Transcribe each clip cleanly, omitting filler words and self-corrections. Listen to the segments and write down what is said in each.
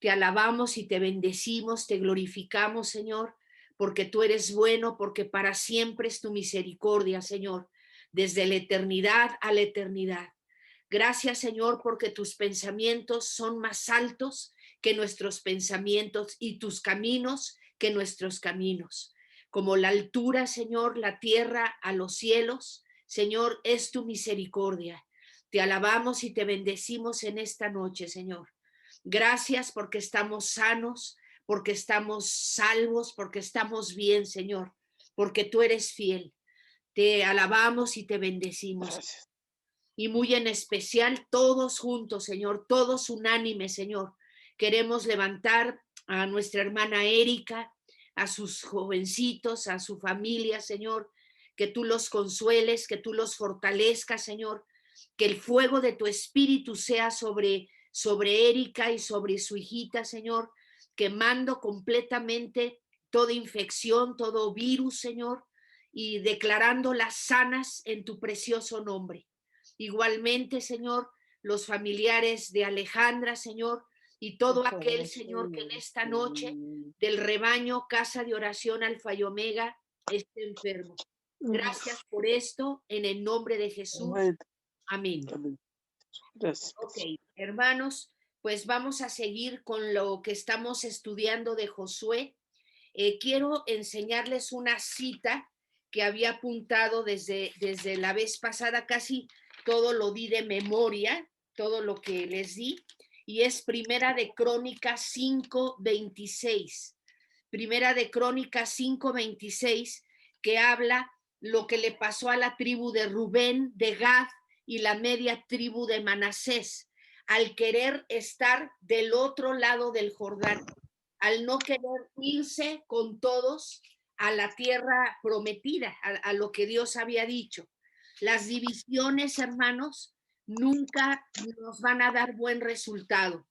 Te alabamos y te bendecimos, te glorificamos, Señor, porque tú eres bueno, porque para siempre es tu misericordia, Señor, desde la eternidad a la eternidad. Gracias, Señor, porque tus pensamientos son más altos que nuestros pensamientos y tus caminos que nuestros caminos. Como la altura, Señor, la tierra a los cielos, Señor, es tu misericordia. Te alabamos y te bendecimos en esta noche, Señor. Gracias porque estamos sanos, porque estamos salvos, porque estamos bien, Señor, porque tú eres fiel. Te alabamos y te bendecimos. Gracias. Y muy en especial todos juntos, Señor, todos unánimes, Señor. Queremos levantar a nuestra hermana Erika, a sus jovencitos, a su familia, Señor, que tú los consueles, que tú los fortalezcas, Señor, que el fuego de tu espíritu sea sobre Erika y sobre su hijita, Señor, quemando completamente toda infección, todo virus, Señor, y declarándolas sanas en tu precioso nombre. Igualmente, Señor, los familiares de Alejandra, Señor, y todo aquel, Señor, que en esta noche del rebaño Casa de Oración Alfa y Omega esté enfermo. Gracias por esto, en el nombre de Jesús. Amén. Amén. Amén. Gracias. Ok, hermanos, pues vamos a seguir con lo que estamos estudiando de Josué. Quiero enseñarles una cita que había apuntado desde la vez pasada, casi todo lo di de memoria, todo lo que les di, y es Primera de Crónicas 5:26. Primera de Crónicas 5:26, que habla lo que le pasó a la tribu de Rubén, de Gad y la media tribu de Manasés, al querer estar del otro lado del Jordán, al no querer irse con todos a la tierra prometida, a lo que Dios había dicho. Las divisiones, hermanos, nunca nos van a dar buen resultado.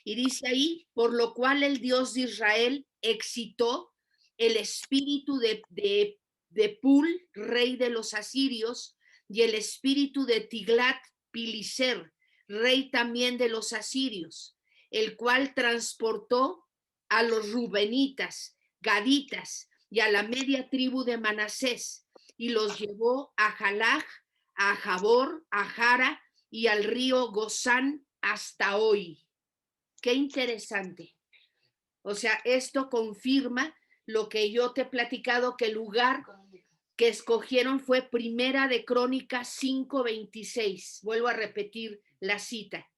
Y dice ahí, por lo cual el Dios de Israel excitó el espíritu de Pul, rey de los asirios, y el espíritu de Tiglat-Pileser, rey también de los asirios, el cual transportó a los rubenitas, gaditas y a la media tribu de Manasés, y los llevó a Jalaj, a Jabor, a Jara y al río Gozán hasta hoy. Qué interesante. O sea, esto confirma lo que yo te he platicado, que el lugar que escogieron fue Primera de Crónicas 5:26. Vuelvo a repetir la cita.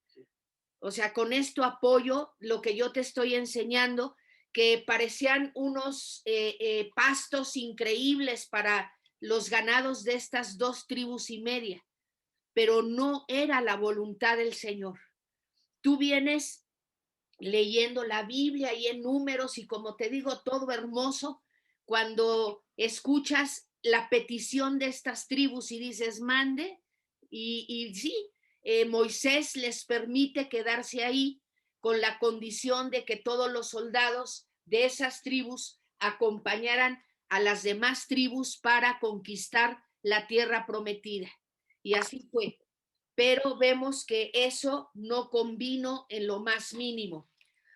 O sea, con esto apoyo lo que yo te estoy enseñando, que parecían unos pastos increíbles para los ganados de estas dos tribus y media, pero no era la voluntad del Señor. Tú vienes leyendo la Biblia y en Números y, como te digo, todo hermoso, cuando escuchas la petición de estas tribus y dices, mande, y sí, Moisés les permite quedarse ahí con la condición de que todos los soldados de esas tribus acompañaran a las demás tribus para conquistar la tierra prometida. Y así fue. Pero vemos que eso no convino en lo más mínimo.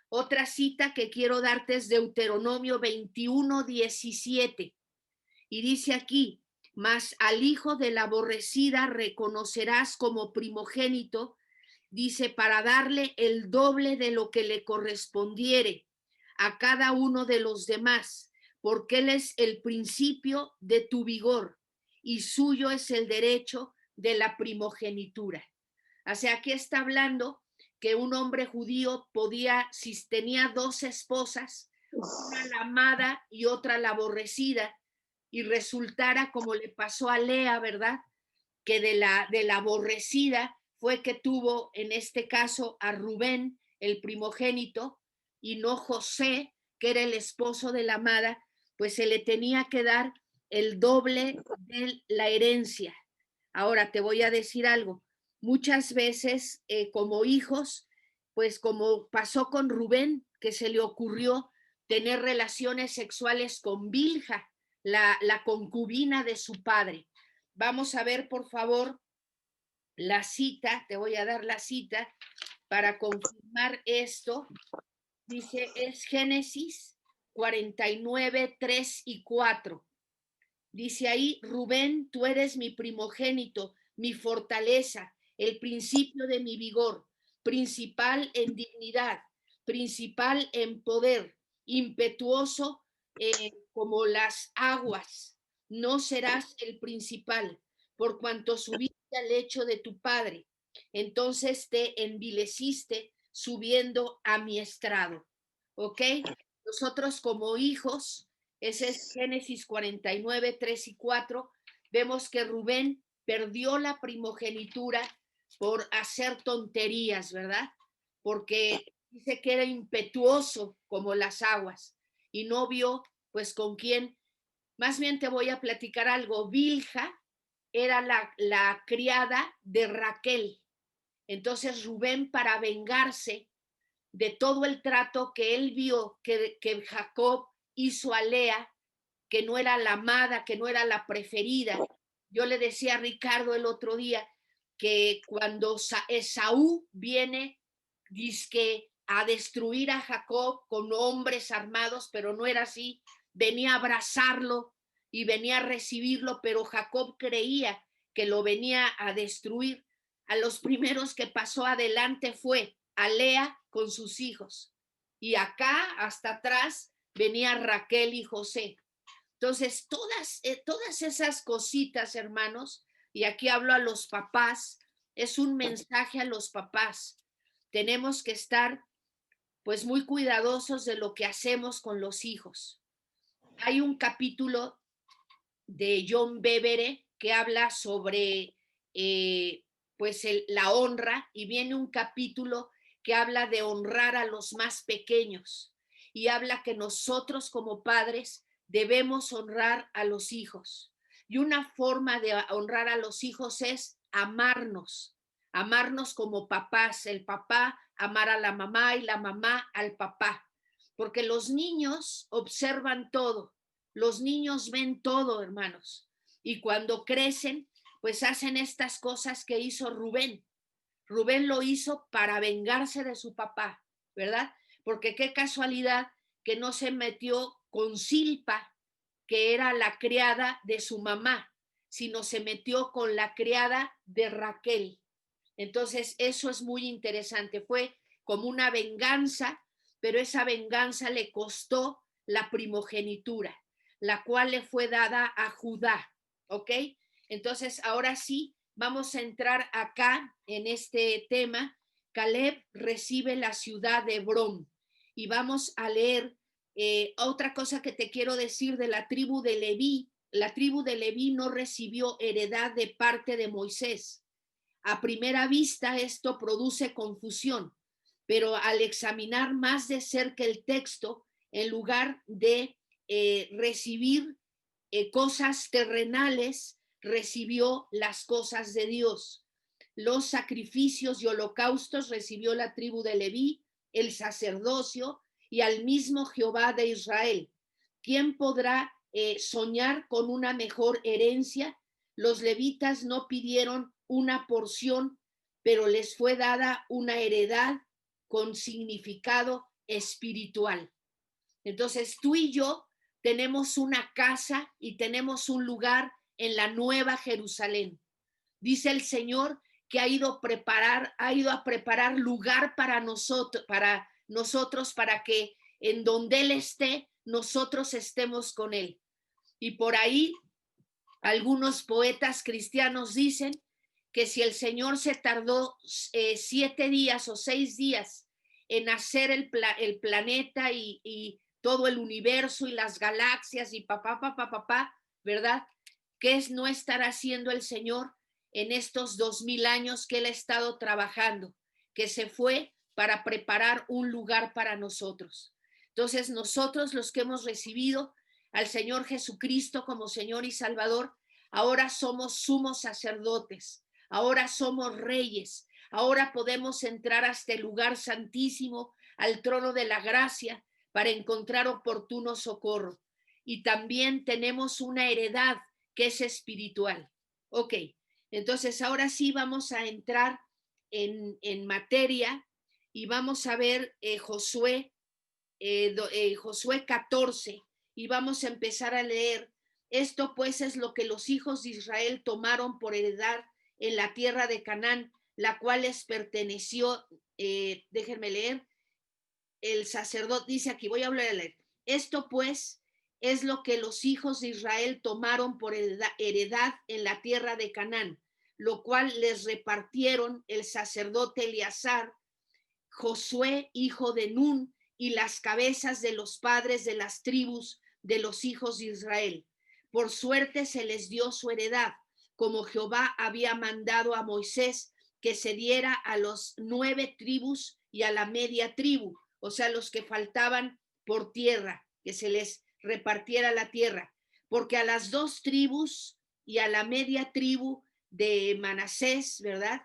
Otra cita que quiero darte es Deuteronomio 21:17. Y dice aquí, mas al hijo de la aborrecida reconocerás como primogénito, dice, para darle el doble de lo que le correspondiere a cada uno de los demás, porque él es el principio de tu vigor y suyo es el derecho de la primogenitura. O sea, aquí está hablando que un hombre judío podía, si tenía dos esposas, una la amada y otra la aborrecida, y resultara como le pasó a Lea, ¿verdad? Que de la aborrecida fue que tuvo en este caso a Rubén, el primogénito, y no José, que era el esposo de la amada, pues se le tenía que dar el doble de la herencia. Ahora te voy a decir algo, muchas veces como hijos, pues como pasó con Rubén, que se le ocurrió tener relaciones sexuales con Bilha, la concubina de su padre. Vamos a ver, por favor, la cita, te voy a dar la cita para confirmar esto. Dice, es Génesis 49, 3 y 4. Dice ahí, Rubén, tú eres mi primogénito, mi fortaleza, el principio de mi vigor, principal en dignidad, principal en poder, impetuoso como las aguas. No serás el principal, por cuanto subiste al lecho de tu padre. Entonces te envileciste subiendo a mi estrado. ¿Ok? Nosotros como hijos, ese es Génesis 49, 3 y 4, vemos que Rubén perdió la primogenitura por hacer tonterías, ¿verdad? Porque dice que era impetuoso como las aguas y no vio pues con quién. Más bien te voy a platicar algo. Bilha era la criada de Raquel. Entonces Rubén, para vengarse de todo el trato que él vio que Jacob hizo a Lea, que no era la amada, que no era la preferida. Yo le decía a Ricardo el otro día que cuando Esaú viene, dizque a destruir a Jacob con hombres armados, pero no era así, venía a abrazarlo y venía a recibirlo, pero Jacob creía que lo venía a destruir. A los primeros que pasó adelante fue a Lea con sus hijos, y acá hasta atrás venía Raquel y José. Entonces, todas esas cositas, hermanos, y aquí hablo a los papás, es un mensaje a los papás. Tenemos que estar pues muy cuidadosos de lo que hacemos con los hijos. Hay un capítulo de John Bevere que habla sobre pues la honra, y viene un capítulo que habla de honrar a los más pequeños y habla que nosotros como padres debemos honrar a los hijos. Y una forma de honrar a los hijos es amarnos, amarnos como papás, el papá amar a la mamá y la mamá al papá, porque los niños observan todo, los niños ven todo, hermanos, y cuando crecen, pues hacen estas cosas que hizo Rubén. Rubén lo hizo para vengarse de su papá, ¿verdad? Porque qué casualidad que no se metió con Silpa, que era la criada de su mamá, sino se metió con la criada de Raquel. Entonces, eso es muy interesante. Fue como una venganza, pero esa venganza le costó la primogenitura, la cual le fue dada a Judá, ¿ok? Entonces, ahora sí, vamos a entrar acá en este tema. Caleb recibe la ciudad de Hebrón y vamos a leer otra cosa que te quiero decir de la tribu de Leví. La tribu de Leví no recibió heredad de parte de Moisés. A primera vista esto produce confusión, pero al examinar más de cerca el texto, en lugar de recibir cosas terrenales, recibió las cosas de Dios. Los sacrificios y holocaustos recibió la tribu de Leví, el sacerdocio y al mismo Jehová de Israel. ¿Quién podrá soñar con una mejor herencia? Los levitas no pidieron una porción, pero les fue dada una heredad con significado espiritual. Entonces tú y yo tenemos una casa y tenemos un lugar en la Nueva Jerusalén. Dice el Señor que ha ido a preparar lugar para nosotros, para que en donde Él esté, nosotros estemos con Él. Y por ahí algunos poetas cristianos dicen que si el Señor se tardó 7 días o 6 días en hacer el planeta y todo el universo y las galaxias y papá, ¿verdad? ¿Qué no estará haciendo el Señor en estos 2000 años que Él ha estado trabajando? Que se fue para preparar un lugar para nosotros. Entonces, nosotros los que hemos recibido al Señor Jesucristo como Señor y Salvador, ahora somos sumos sacerdotes, ahora somos reyes, ahora podemos entrar hasta el lugar santísimo, al trono de la gracia, para encontrar oportuno socorro. Y también tenemos una heredad que es espiritual. Ok, entonces ahora sí vamos a entrar en materia y vamos a ver Josué Josué 14, y vamos a empezar a leer. Esto pues es lo que los hijos de Israel tomaron por heredad en la tierra de Canaán, la cual les perteneció, déjenme leer, el sacerdote, dice aquí, voy a hablar a leer. Esto pues es lo que los hijos de Israel tomaron por heredad en la tierra de Canaán, lo cual les repartieron el sacerdote Eleazar, Josué, hijo de Nun, y las cabezas de los padres de las tribus de los hijos de Israel. Por suerte se les dio su heredad, como Jehová había mandado a Moisés que se diera a los 9 tribus y a la media tribu, o sea, los que faltaban por tierra, que se les repartiera la tierra, porque a las 2 tribus y a la media tribu de Manasés, ¿verdad?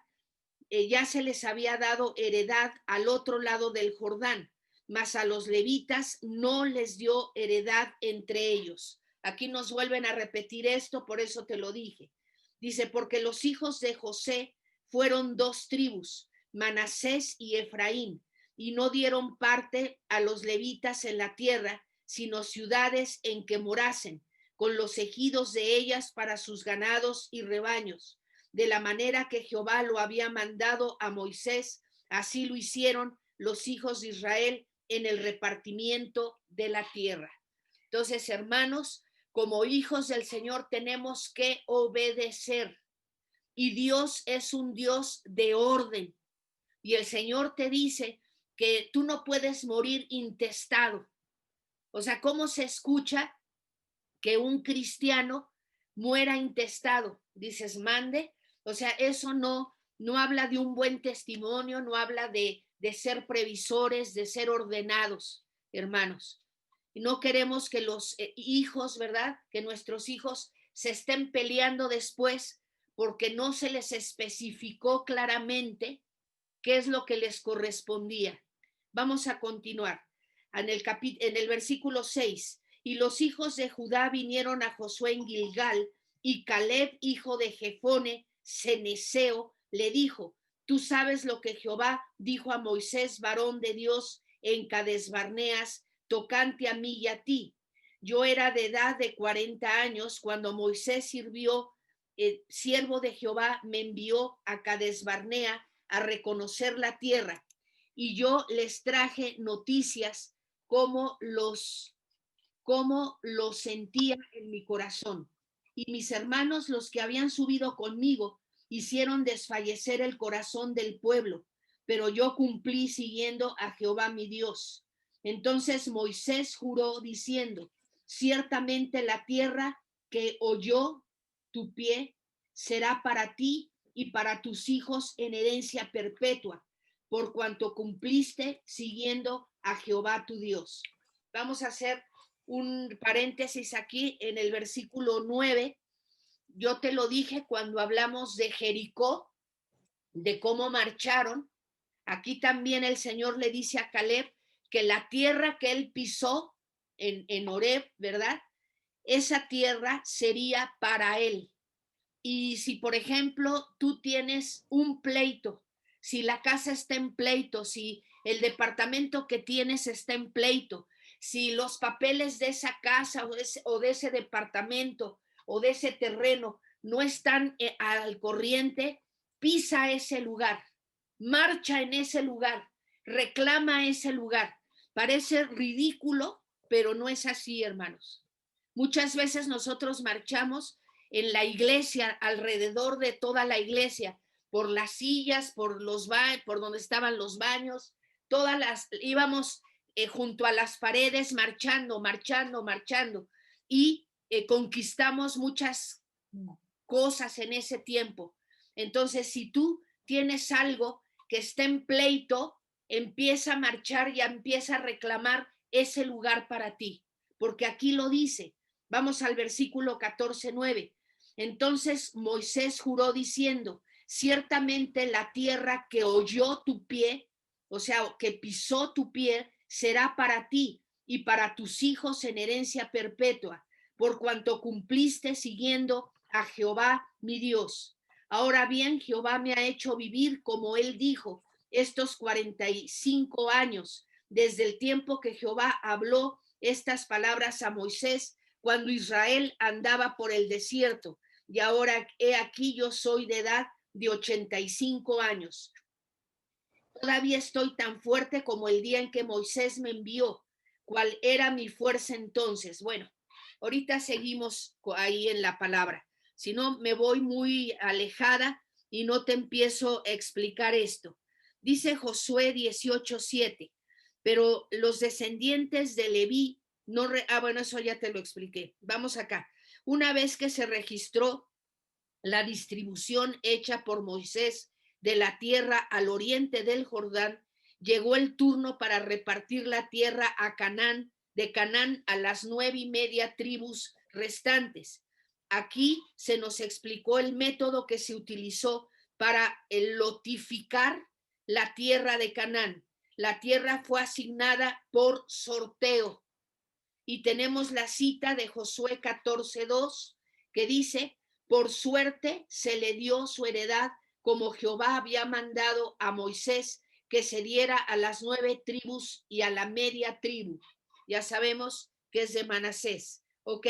Ya se les había dado heredad al otro lado del Jordán, mas a los levitas no les dio heredad entre ellos. Aquí nos vuelven a repetir esto, por eso te lo dije. Dice, porque los hijos de José fueron 2 tribus, Manasés y Efraín, y no dieron parte a los levitas en la tierra, sino ciudades en que morasen, con los ejidos de ellas para sus ganados y rebaños. De la manera que Jehová lo había mandado a Moisés, así lo hicieron los hijos de Israel en el repartimiento de la tierra. Entonces, hermanos, como hijos del Señor tenemos que obedecer. Y Dios es un Dios de orden. Y el Señor te dice que tú no puedes morir intestado. O sea, ¿cómo se escucha que un cristiano muera intestado? Dices, mande. O sea, eso no habla de un buen testimonio, no habla de ser previsores, de ser ordenados, hermanos. Y no queremos que los hijos, ¿verdad? Que nuestros hijos se estén peleando después porque no se les especificó claramente qué es lo que les correspondía. Vamos a continuar. En el versículo 6, y los hijos de Judá vinieron a Josué en Gilgal, y Caleb, hijo de Jefone, ceneseo, le dijo, tú sabes lo que Jehová dijo a Moisés, varón de Dios, en Cades Barneas, tocante a mí y a ti. Yo era de edad de 40 años cuando Moisés sirvió, siervo de Jehová, me envió a Cades Barnea a reconocer la tierra, y yo les traje noticias como los sentía en mi corazón. Y mis hermanos, los que habían subido conmigo, hicieron desfallecer el corazón del pueblo, pero yo cumplí siguiendo a Jehová mi Dios. Entonces Moisés juró diciendo, ciertamente la tierra que oyó tu pie será para ti y para tus hijos en herencia perpetua, por cuanto cumpliste siguiendo a Jehová tu Dios. Vamos a hacer un paréntesis aquí en el versículo 9. Yo te lo dije cuando hablamos de Jericó, de cómo marcharon. Aquí también el Señor le dice a Caleb que la tierra que él pisó en Horeb, ¿verdad? Esa tierra sería para él. Y si, por ejemplo, tú tienes un pleito, si la casa está en pleito, si el departamento que tienes está en pleito, si los papeles de esa casa o de ese departamento o de ese terreno no están al corriente, pisa ese lugar, marcha en ese lugar, reclama ese lugar. Parece ridículo, pero no es así, hermanos. Muchas veces nosotros marchamos en la iglesia, alrededor de toda la iglesia, por las sillas, por donde estaban los baños, íbamos junto a las paredes marchando, y conquistamos muchas cosas en ese tiempo. Entonces, si tú tienes algo que está en pleito, empieza a marchar y empieza a reclamar ese lugar para ti, porque aquí lo dice. Vamos al versículo 14:9. Entonces Moisés juró diciendo, ciertamente la tierra que oyó tu pie, o sea, que pisó tu pie, será para ti y para tus hijos en herencia perpetua, por cuanto cumpliste siguiendo a Jehová mi Dios. Ahora bien, Jehová me ha hecho vivir como él dijo estos 45 años, desde el tiempo que Jehová habló estas palabras a Moisés cuando Israel andaba por el desierto. Y ahora he aquí yo soy de edad de 85 años. Todavía estoy tan fuerte como el día en que Moisés me envió. ¿Cuál era mi fuerza entonces? Bueno, ahorita seguimos ahí en la palabra. Si no, me voy muy alejada y no te empiezo a explicar esto. Dice Josué 18:7, pero los descendientes de Leví no... bueno, eso ya te lo expliqué. Vamos acá. Una vez que se registró la distribución hecha por Moisés de la tierra al oriente del Jordán, llegó el turno para repartir la tierra a Canaán, de Canaán a las 9:30 tribus restantes. Aquí se nos explicó el método que se utilizó para lotificar la tierra de Canaán. La tierra fue asignada por sorteo. Y tenemos la cita de Josué 14:2 que dice: por suerte se le dio su heredad como Jehová había mandado a Moisés que se diera a las 9 tribus y a la media tribu. Ya sabemos que es de Manasés. Ok,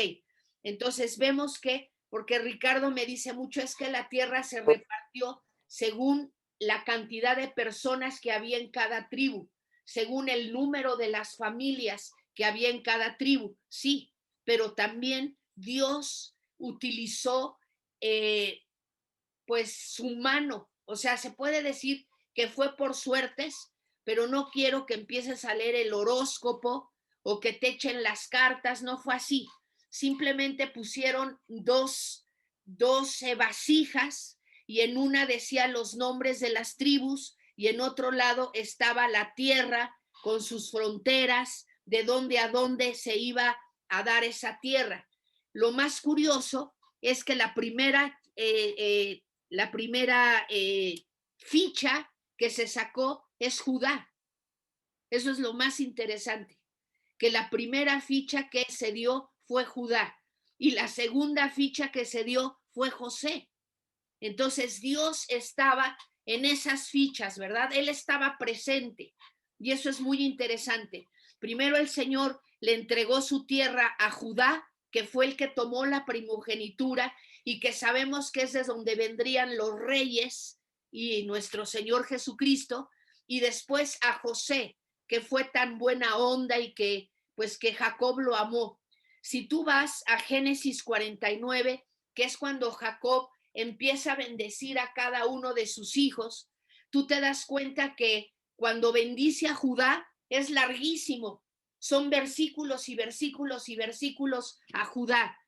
entonces vemos que, porque Ricardo me dice mucho, es que la tierra se repartió según la cantidad de personas que había en cada tribu, según el número de las familias que había en cada tribu. Sí, pero también Dios utilizó pues su mano. O sea, se puede decir que fue por suertes, pero no quiero que empieces a leer el horóscopo o que te echen las cartas. No fue así. Simplemente pusieron dos vasijas y en una decía los nombres de las tribus y en otro lado estaba la tierra con sus fronteras, de dónde a dónde se iba a dar esa tierra. Lo más curioso es que la primera ficha que se sacó es Judá. Eso es lo más interesante, que la primera ficha que se dio fue Judá y la segunda ficha que se dio fue José. Entonces Dios estaba en esas fichas, ¿verdad? Él estaba presente y eso es muy interesante. Primero el Señor le entregó su tierra a Judá, que fue el que tomó la primogenitura y que sabemos que es de donde vendrían los reyes y nuestro Señor Jesucristo, y después a José, que fue tan buena onda y que pues que Jacob lo amó. Si tú vas a Génesis 49, que es cuando Jacob empieza a bendecir a cada uno de sus hijos, tú te das cuenta que cuando bendice a Judá es larguísimo, son versículos y versículos y versículos a Judá.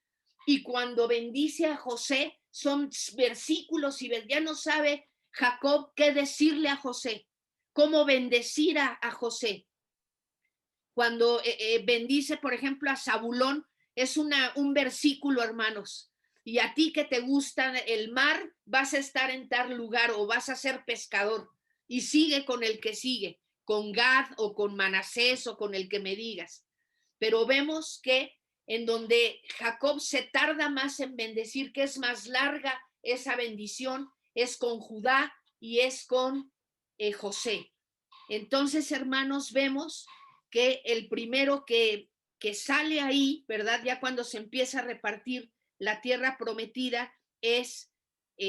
Y cuando bendice a José son versículos y ya no sabe Jacob qué decirle a José, cómo bendecir a José. Cuando bendice, por ejemplo, a Zabulón, es un versículo, hermanos. Y a ti que te gusta el mar, vas a estar en tal lugar o vas a ser pescador. Y sigue con el que sigue, con Gad o con Manasés o con el que me digas. Pero vemos que en donde Jacob se tarda más en bendecir, que es más larga esa bendición, es con Judá y es con José. Entonces, hermanos, vemos que el primero que sale ahí, ¿verdad? Ya cuando se empieza a repartir la tierra prometida es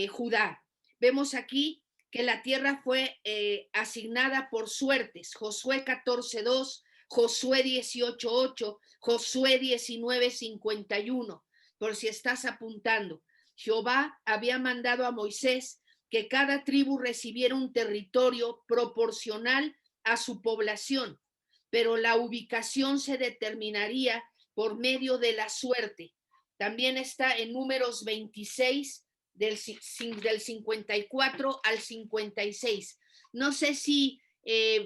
Judá. Vemos aquí que la tierra fue asignada por suertes. Josué 14:2, Josué 18:8, Josué 19:51, por si estás apuntando. Jehová había mandado a Moisés que cada tribu recibiera un territorio proporcional a su población, pero la ubicación se determinaría por medio de la suerte. También está en Números 26, del 54 al 56. No sé si,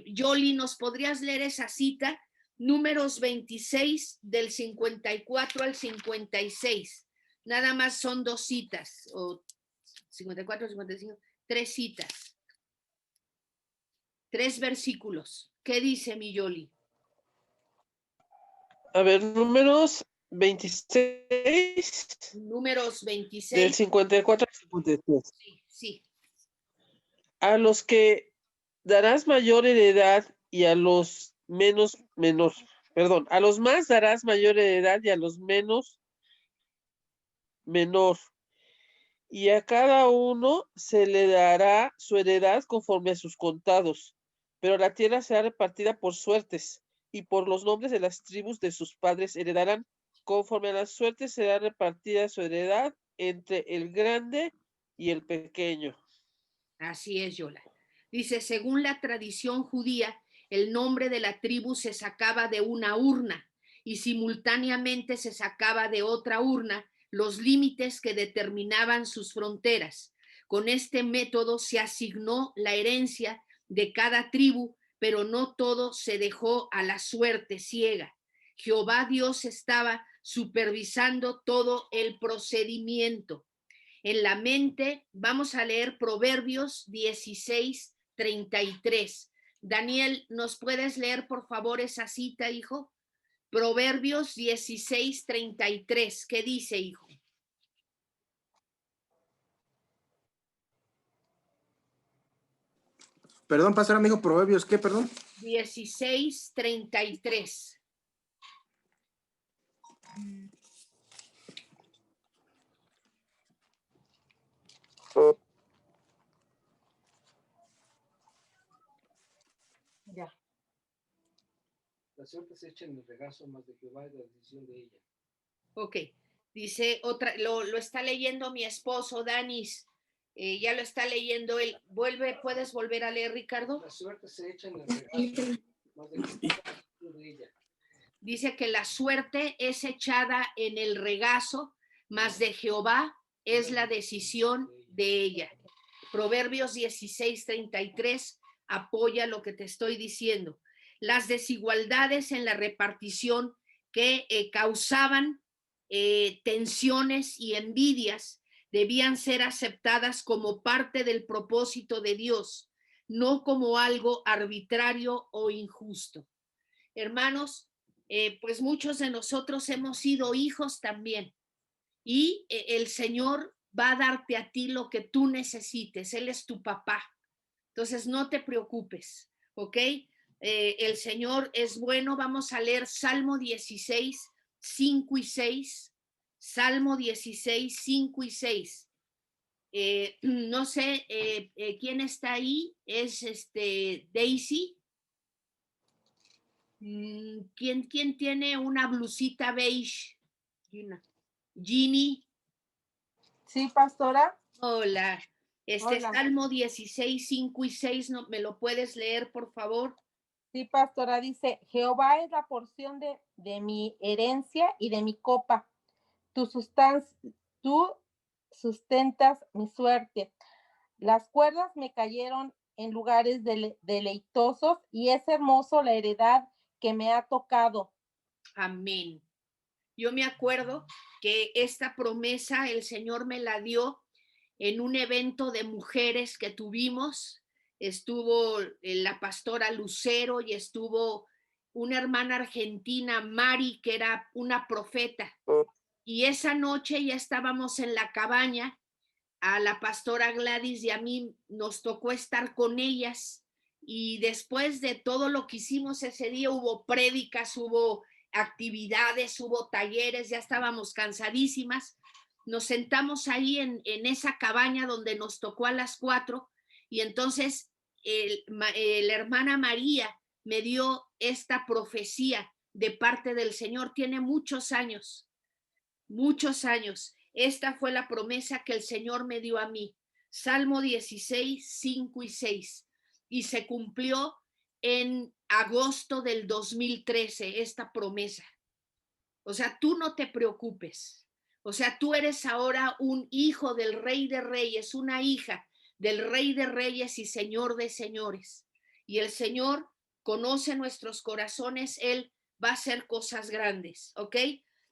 Yoli, ¿nos podrías leer esa cita? Números 26, del 54 al 56. Nada más son dos citas, o 54, 55, tres citas, tres versículos. ¿Qué dice mi Yoli? A ver, Números 26. Números 26. Del 54 al 53. Sí, sí. A los que darás mayor heredad y a los a los más darás mayor heredad y a los menos menor. Y a cada uno se le dará su heredad conforme a sus contados, pero la tierra será repartida por suertes, y por los nombres de las tribus de sus padres heredarán. Conforme a las suertes será repartida su heredad entre el grande y el pequeño. Así es, Yola. Dice, según la tradición judía, el nombre de la tribu se sacaba de una urna y simultáneamente se sacaba de otra urna los límites que determinaban sus fronteras. Con este método se asignó la herencia de cada tribu, pero no todo se dejó a la suerte ciega. Jehová Dios estaba supervisando todo el procedimiento. En la mente, vamos a leer Proverbios 16:33. Daniel, ¿nos puedes leer por favor esa cita, hijo? Proverbios 16:33. ¿Qué dice, hijo? Perdón, pastor amigo, Proverbios, ¿qué, perdón? 16:33. Ya. La suerte se echa en el regazo, más de Jehová es la decisión de ella. Ok, dice otra, lo está leyendo mi esposo, Danis. Ya lo está leyendo él. ¿Puedes volver a leer, Ricardo? La suerte se echa en el regazo, más de Jehová es la decisión de ella. Dice que la suerte es echada en el regazo, mas de Jehová es la decisión de ella. Proverbios 16:33 apoya lo que te estoy diciendo. Las desigualdades en la repartición que causaban tensiones y envidias debían ser aceptadas como parte del propósito de Dios, no como algo arbitrario o injusto. Hermanos, pues muchos de nosotros hemos sido hijos también y el Señor va a darte a ti lo que tú necesites. Él es tu papá. Entonces no te preocupes, ¿ok? El Señor es bueno. Vamos a leer Salmo 16, 5 y 6. Salmo 16, 5 y 6. No sé quién está ahí. Es Daisy. ¿Quién tiene una blusita beige? Ginny. Sí, pastora. Hola. Hola. Salmo 16, 5 y 6, ¿no? ¿Me lo puedes leer, por favor? Sí, pastora, dice, Jehová es la porción de mi herencia y de mi copa. Tú sustentas mi suerte. Las cuerdas me cayeron en lugares deleitosos y es hermoso la heredad que me ha tocado. Amén. Yo me acuerdo que esta promesa el Señor me la dio en un evento de mujeres que tuvimos. Estuvo la pastora Lucero y estuvo una hermana argentina, Mari, que era una profeta. Y esa noche ya estábamos en la cabaña. A la pastora Gladys y a mí nos tocó estar con ellas, y después de todo lo que hicimos ese día, hubo prédicas, hubo actividades, hubo talleres, ya estábamos cansadísimas. Nos sentamos ahí en esa cabaña donde nos tocó a las 4, y entonces la hermana María me dio esta profecía de parte del Señor. Tiene muchos años, muchos años. Esta fue la promesa que el Señor me dio a mí. Salmo 16, 5 y 6. Y se cumplió en agosto del 2013 esta promesa. O sea, tú no te preocupes. O sea, tú eres ahora un hijo del Rey de Reyes, una hija del Rey de Reyes y Señor de Señores. Y el Señor conoce nuestros corazones. Él va a hacer cosas grandes, ¿ok?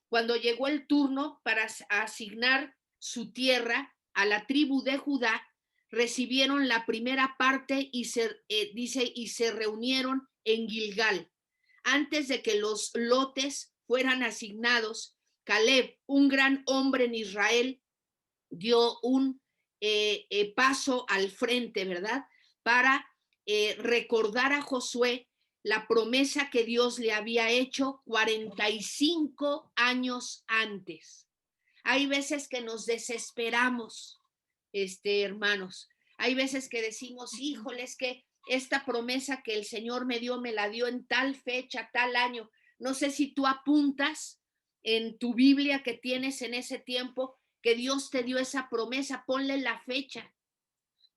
Cuando llegó el turno para asignar su tierra a la tribu de Judá, recibieron la primera parte y se reunieron en Gilgal. Antes de que los lotes fueran asignados, Caleb, un gran hombre en Israel, dio un paso al frente, ¿verdad? Para recordar a Josué la promesa que Dios le había hecho 45 años antes. Hay veces que nos desesperamos, hermanos. Hay veces que decimos, híjole, es que esta promesa que el Señor me la dio en tal fecha, tal año. No sé si tú apuntas en tu Biblia que tienes en ese tiempo que Dios te dio esa promesa, ponle la fecha.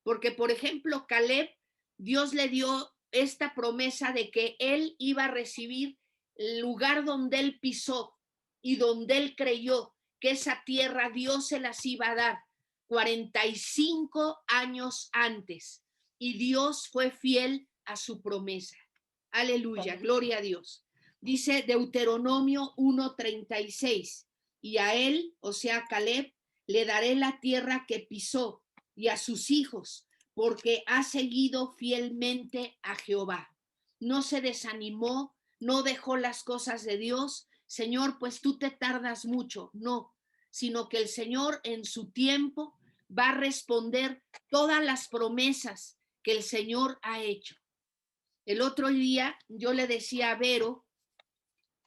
Porque, por ejemplo, Caleb, Dios le dio esta promesa de que él iba a recibir el lugar donde él pisó y donde él creyó que esa tierra Dios se las iba a dar 45 años antes. Y Dios fue fiel a su promesa. Aleluya, gloria a Dios. Dice Deuteronomio 1:36, y a él, o sea, Caleb, le daré la tierra que pisó y a sus hijos, porque ha seguido fielmente a Jehová. No se desanimó, no dejó las cosas de Dios. Señor, pues tú te tardas mucho. No, sino que el Señor en su tiempo va a responder todas las promesas que el Señor ha hecho. El otro día yo le decía a Vero,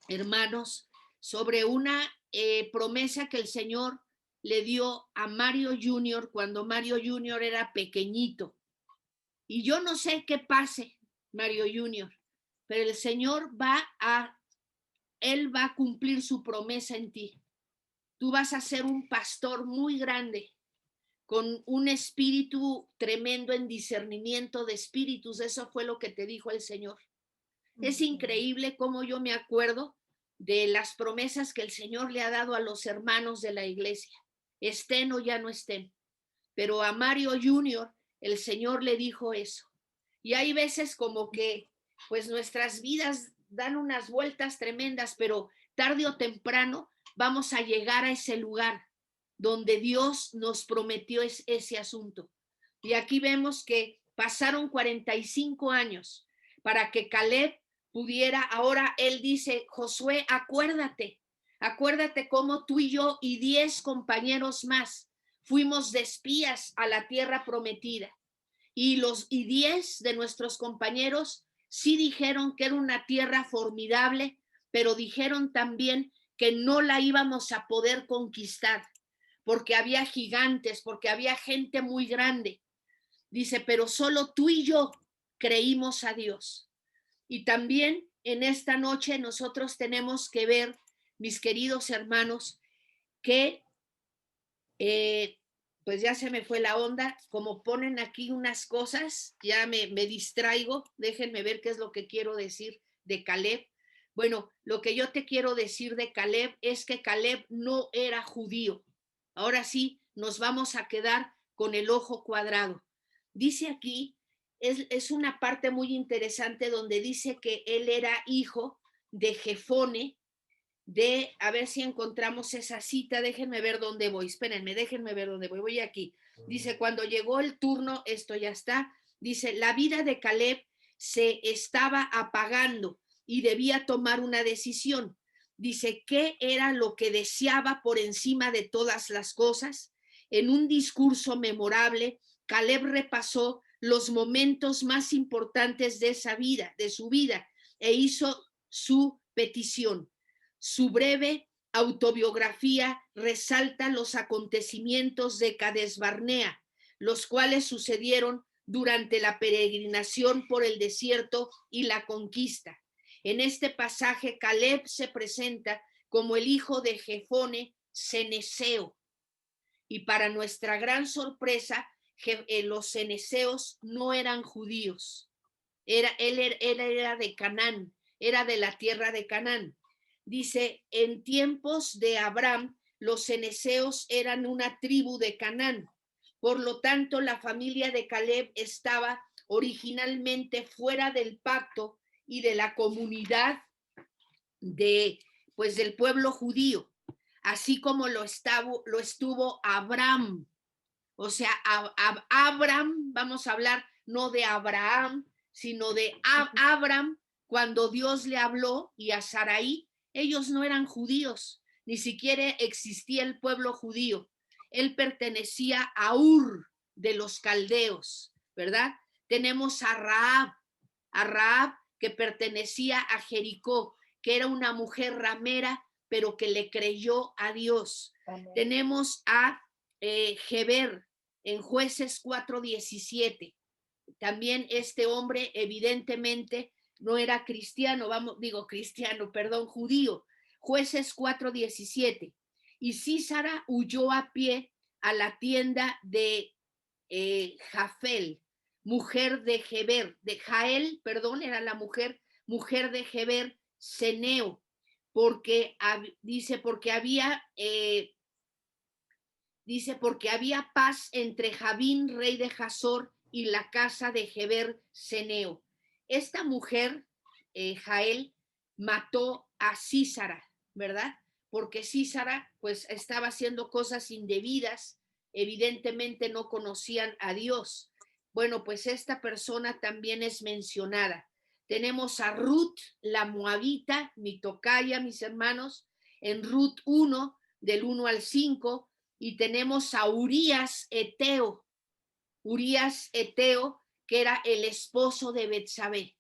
hermanos, sobre una promesa que el Señor le dio a Mario Jr. cuando Mario Jr. era pequeñito. Y yo no sé qué pase, Mario Jr., pero el Señor Él va a cumplir su promesa en ti. Tú vas a ser un pastor muy grande, con un espíritu tremendo en discernimiento de espíritus. Eso fue lo que te dijo el Señor. Es increíble cómo yo me acuerdo de las promesas que el Señor le ha dado a los hermanos de la iglesia, estén o ya no estén. Pero a Mario Jr. el Señor le dijo eso. Y hay veces como que pues nuestras vidas dan unas vueltas tremendas, pero tarde o temprano vamos a llegar a ese lugar donde Dios nos prometió ese asunto. Y aquí vemos que pasaron 45 años para que Caleb pudiera, ahora él dice, Josué, acuérdate cómo tú y yo y 10 compañeros más fuimos de espías a la tierra prometida. Y 10 de nuestros compañeros sí dijeron que era una tierra formidable, pero dijeron también que no la íbamos a poder conquistar, porque había gigantes, porque había gente muy grande. Dice, pero solo tú y yo creímos a Dios. Y también en esta noche nosotros tenemos que ver, mis queridos hermanos, que pues ya se me fue la onda, como ponen aquí unas cosas, ya me distraigo, déjenme ver qué es lo que quiero decir de Caleb. Bueno, lo que yo te quiero decir de Caleb es que Caleb no era judío. Ahora sí, nos vamos a quedar con el ojo cuadrado. Dice aquí, es una parte muy interesante donde dice que él era hijo de Jefone, a ver si encontramos esa cita, déjenme ver dónde voy, espérenme, déjenme ver dónde voy aquí. Dice, cuando llegó el turno, esto ya está, dice, la vida de Caleb se estaba apagando y debía tomar una decisión. Dice, ¿qué era lo que deseaba por encima de todas las cosas? En un discurso memorable, Caleb repasó los momentos más importantes de su vida, e hizo su petición. Su breve autobiografía resalta los acontecimientos de Cades Barnea, los cuales sucedieron durante la peregrinación por el desierto y la conquista. En este pasaje, Caleb se presenta como el hijo de Jefone ceneseo. Y para nuestra gran sorpresa, los ceneseos no eran judíos. Él era de Canaán, era de la tierra de Canaán. Dice, en tiempos de Abraham, los ceneseos eran una tribu de Canaán. Por lo tanto, la familia de Caleb estaba originalmente fuera del pacto y de la comunidad del pueblo judío, así como lo estuvo Abraham. O sea, Abraham, vamos a hablar no de Abraham, sino de Abraham, cuando Dios le habló, y a Sarai. Ellos no eran judíos, ni siquiera existía el pueblo judío. Él pertenecía a Ur de los caldeos, ¿verdad? Tenemos a Rahab que pertenecía a Jericó, que era una mujer ramera, pero que le creyó a Dios. Amén. Tenemos a Geber en Jueces 4:17. También este hombre evidentemente no era cristiano, judío. Jueces 4:17. Y Sísara huyó a pie a la tienda de Jafel, mujer de Geber, de Jael, perdón, era la mujer de Geber, Ceneo, porque había paz entre Jabín, rey de Hazor, y la casa de Geber, Ceneo. Esta mujer, Jael, mató a Sísara, ¿verdad? Porque Sísara pues estaba haciendo cosas indebidas, evidentemente no conocían a Dios. Bueno, pues esta persona también es mencionada. Tenemos a Ruth, la moabita, mi tocaya, mis hermanos, en Ruth 1, del 1 al 5, y tenemos a Urías Eteo, que era el esposo de Betsabé.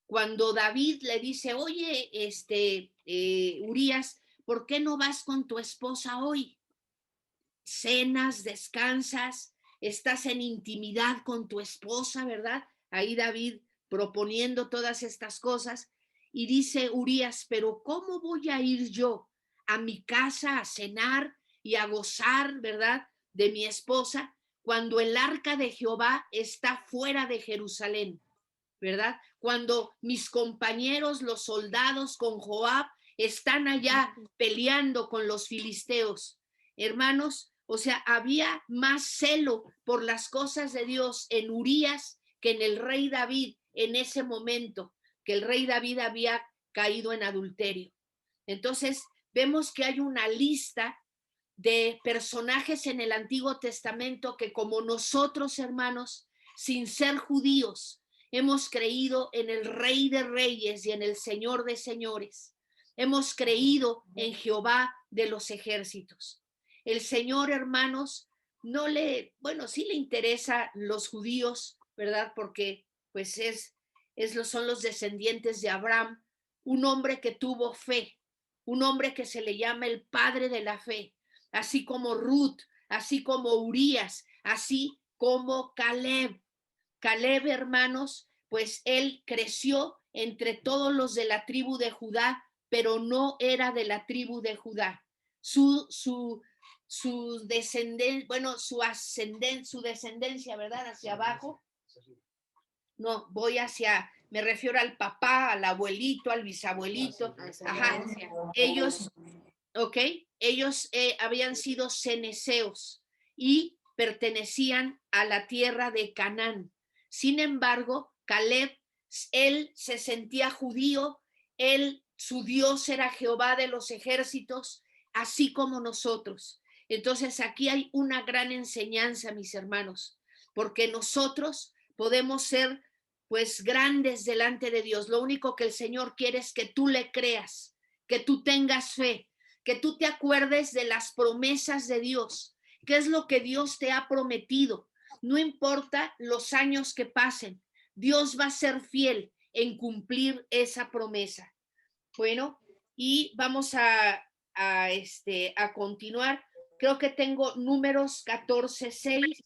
Cuando David le dice, oye, Urías, ¿por qué no vas con tu esposa hoy? Cenas, descansas, estás en intimidad con tu esposa, ¿verdad? Ahí David proponiendo todas estas cosas. Y dice Urías, pero ¿cómo voy a ir yo a mi casa a cenar y a gozar, ¿verdad?, de mi esposa, cuando el arca de Jehová está fuera de Jerusalén, ¿verdad? Cuando mis compañeros, los soldados con Joab, están allá peleando con los filisteos. Hermanos, o sea, había más celo por las cosas de Dios en Urías que en el rey David en ese momento, que el rey David había caído en adulterio. Entonces, vemos que hay una lista de personajes en el Antiguo Testamento que, como nosotros, hermanos, sin ser judíos, hemos creído en el Rey de Reyes y en el Señor de Señores. Hemos creído en Jehová de los ejércitos. El Señor, hermanos, sí le interesa los judíos, ¿verdad? Porque pues son los descendientes de Abraham, un hombre que tuvo fe, un hombre que se le llama el padre de la fe, así como Ruth, así como Urías, así como Caleb. Caleb, hermanos, pues él creció entre todos los de la tribu de Judá, pero no era de la tribu de Judá. Su descendencia, ¿verdad? Hacia abajo. No, me refiero al papá, al abuelito, al bisabuelito. Ajá. Ellos habían sido ceneseos y pertenecían a la tierra de Canaán. Sin embargo, Caleb, él se sentía judío, su Dios era Jehová de los ejércitos, así como nosotros. Entonces aquí hay una gran enseñanza, mis hermanos, porque nosotros podemos ser pues grandes delante de Dios. Lo único que el Señor quiere es que tú le creas, que tú tengas fe, que tú te acuerdes de las promesas de Dios. ¿Qué es lo que Dios te ha prometido? No importa los años que pasen, Dios va a ser fiel en cumplir esa promesa. Bueno, y vamos a continuar. Creo que tengo Números 14:6,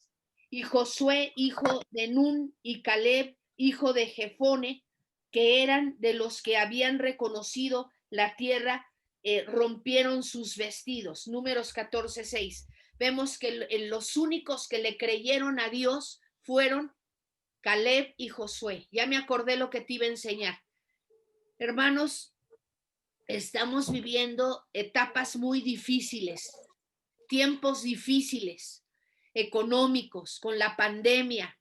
y Josué, hijo de Nun, y Caleb, hijo de Jefone, que eran de los que habían reconocido la tierra, rompieron sus vestidos. Números 14:6. Vemos que los únicos que le creyeron a Dios fueron Caleb y Josué. Ya me acordé lo que te iba a enseñar. Hermanos, estamos viviendo etapas muy difíciles, tiempos difíciles, económicos, con la pandemia,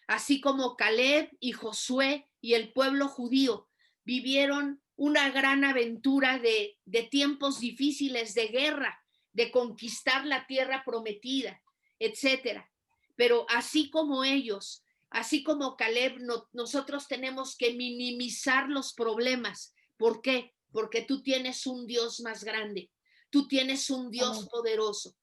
así como Caleb y Josué y el pueblo judío vivieron una gran aventura de tiempos difíciles, de guerra, de conquistar la tierra prometida, etcétera. Pero así como ellos, así como Caleb, nosotros tenemos que minimizar los problemas. ¿Por qué? Porque tú tienes un Dios más grande, tú tienes un Dios poderoso.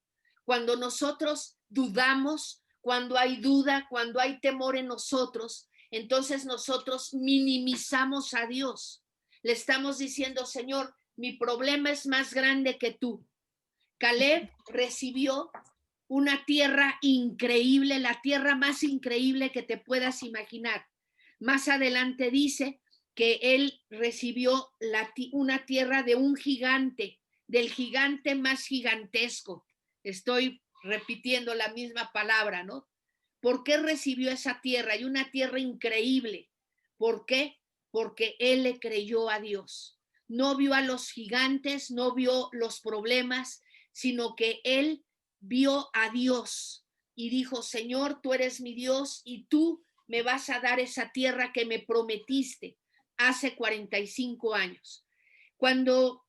Cuando nosotros dudamos, cuando hay duda, cuando hay temor en nosotros, entonces nosotros minimizamos a Dios. Le estamos diciendo, Señor, mi problema es más grande que tú. Caleb recibió una tierra increíble, la tierra más increíble que te puedas imaginar. Más adelante dice que él recibió una tierra de un gigante, del gigante más gigantesco. Estoy repitiendo la misma palabra, ¿no? ¿Por qué recibió esa tierra? Y una tierra increíble. ¿Por qué? Porque él le creyó a Dios. No vio a los gigantes, no vio los problemas, sino que él vio a Dios y dijo, Señor, tú eres mi Dios y tú me vas a dar esa tierra que me prometiste hace 45 años. Cuando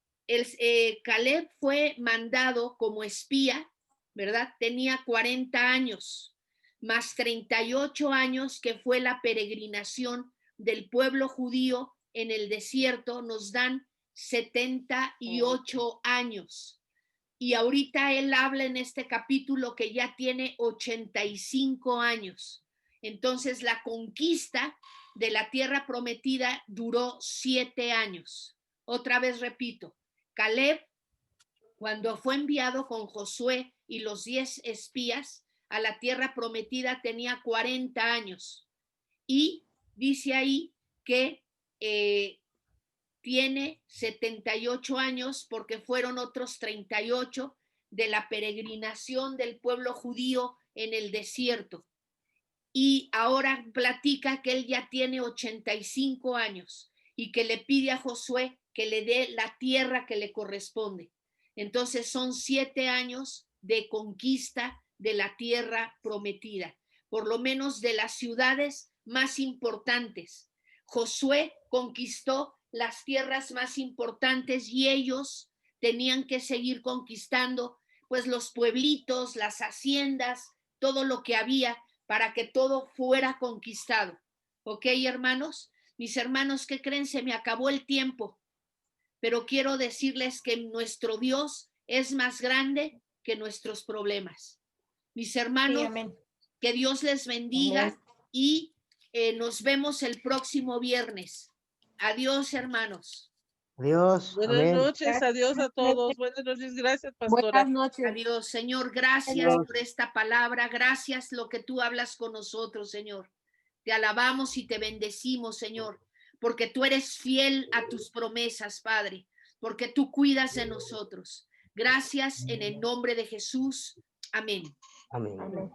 Caleb fue mandado como espía, ¿verdad? Tenía 40 años, más 38 años que fue la peregrinación del pueblo judío en el desierto, nos dan 78 años. Y ahorita él habla en este capítulo que ya tiene 85 años. Entonces la conquista de la tierra prometida duró 7 años. Otra vez repito, Caleb, cuando fue enviado con Josué y los 10 espías a la tierra prometida, tenía 40 años. Y dice ahí que tiene 78 años porque fueron otros 38 de la peregrinación del pueblo judío en el desierto. Y ahora platica que él ya tiene 85 años y que le pide a Josué que le dé la tierra que le corresponde. Entonces son 7 años de conquista de la tierra prometida, por lo menos de las ciudades más importantes. Josué conquistó las tierras más importantes y ellos tenían que seguir conquistando pues los pueblitos, las haciendas, todo lo que había para que todo fuera conquistado. ¿Ok, hermanos? Mis hermanos, ¿qué creen? Se me acabó el tiempo, pero quiero decirles que nuestro Dios es más grande que nuestros problemas. Mis hermanos, sí, que Dios les bendiga. Amén. Y nos vemos el próximo viernes. Adiós, hermanos. Adiós. Buenas Amén. noches, adiós a todos. Buenas noches, gracias, pastora. Buenas noches. Adiós, Señor, gracias Adiós. por esta palabra, gracias lo que tú hablas con nosotros, Señor. Te alabamos y te bendecimos, Señor, porque tú eres fiel a tus promesas, Padre, porque tú cuidas de nosotros. Gracias en el nombre de Jesús. Amén. Amén. Amén.